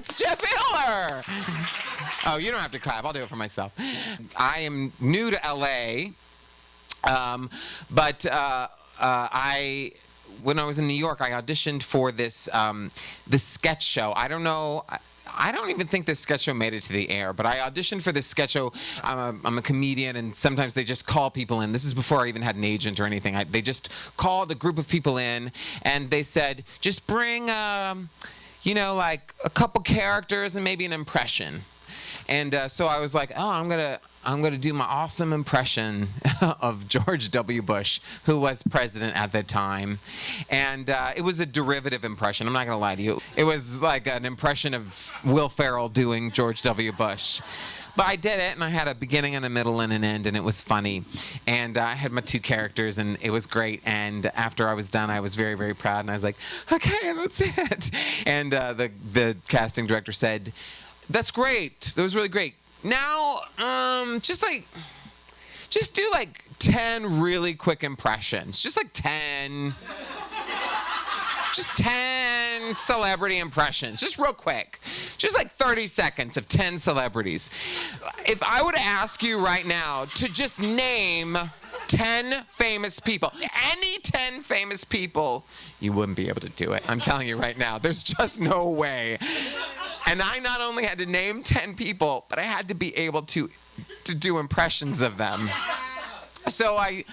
It's Jeff Hiller. Oh, you don't have to clap. I'll do it for myself. I am new to LA, but when I was in New York, I auditioned for this sketch show. I don't know. I don't even think this sketch show made it to the air, but I auditioned for this sketch show. I'm a comedian, and sometimes they just call people in. This is before I even had an agent or anything. They just called a group of people in, and they said, just bring, like a couple characters and maybe an impression. And so I was like, oh, I'm gonna do my awesome impression of George W. Bush, who was president at the time. And it was a derivative impression. I'm not gonna lie to you. It was like an impression of Will Ferrell doing George W. Bush. But I did it, and I had a beginning and a middle and an end, and it was funny. And I had my two characters, and it was great. And after I was done, I was very, very proud. And I was like, okay, that's it. And the casting director said, that's great. That was really great. Now, just do like 10 really quick impressions. Just like 10 celebrity impressions. Just real quick. Just like 30 seconds of 10 celebrities. If I were to ask you right now to just name 10 famous people, any 10 famous people, you wouldn't be able to do it. I'm telling you right now. There's just no way. And I not only had to name 10 people, but I had to be able to do impressions of them. So I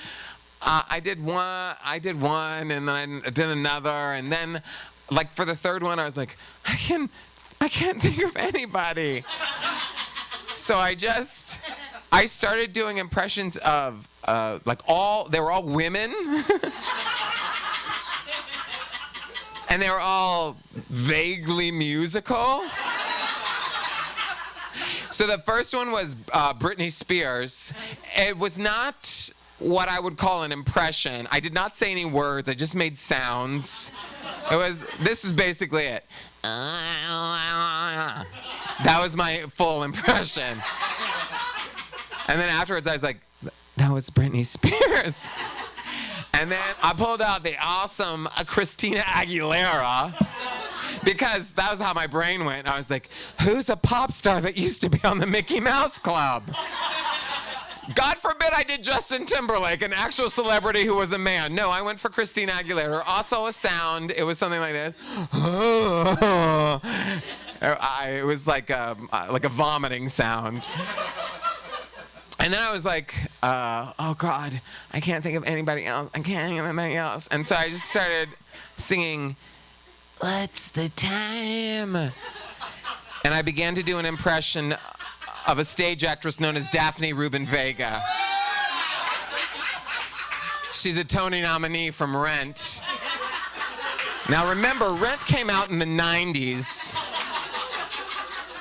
did one, and then I did another, and then, like, for the third one, I was like, I can't think of anybody. So I started doing impressions of, they were all women. And they were all vaguely musical. So the first one was Britney Spears. It was not what I would call an impression. I did not say any words. I just made sounds. This was basically it. That was my full impression. And then afterwards, I was like, that was Britney Spears. And then I pulled out the awesome Christina Aguilera, because that was how my brain went. I was like, who's a pop star that used to be on the Mickey Mouse Club? God forbid I did Justin Timberlake, an actual celebrity who was a man. No, I went for Christina Aguilera. Also a sound. It was something like this. It was like a vomiting sound. And then I was like, oh God, I can't think of anybody else. I can't think of anybody else. And so I just started singing, what's the time? And I began to do an impression of a stage actress known as Daphne Rubin Vega. She's a Tony nominee from Rent. Now remember, Rent came out in the 90s.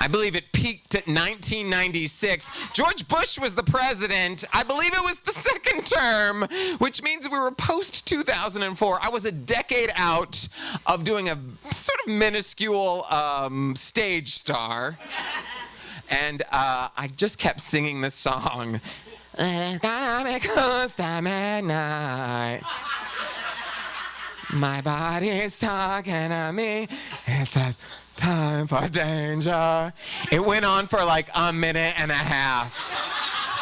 I believe it peaked at 1996. George Bush was the president. I believe it was the second term, which means we were post-2004. I was a decade out of doing a sort of minuscule stage star. And I just kept singing this song. My body is talking to me. It says, time for danger. It went on for like a minute and a half.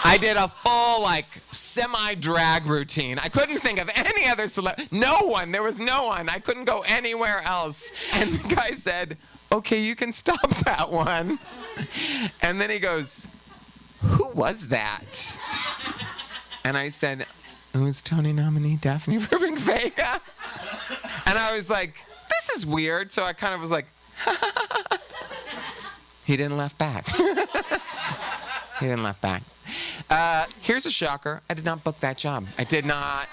I did a full, like, semi-drag routine. I couldn't think of any other no one. There was no one. I couldn't go anywhere else. And the guy said, okay, you can stop that one. And then he goes, who was that? And I said, it was Tony nominee Daphne Rubin Vega. And I was like, this is weird. So I kind of was like, he didn't laugh back. He didn't laugh back. Here's a shocker. I did not book that job. I did not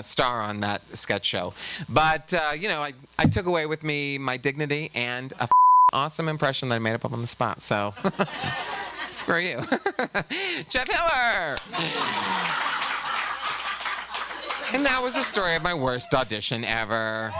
star on that sketch show. But, I took away with me my dignity and a awesome impression that I made up on the spot. So, screw you. Jeff Hiller! And that was the story of my worst audition ever.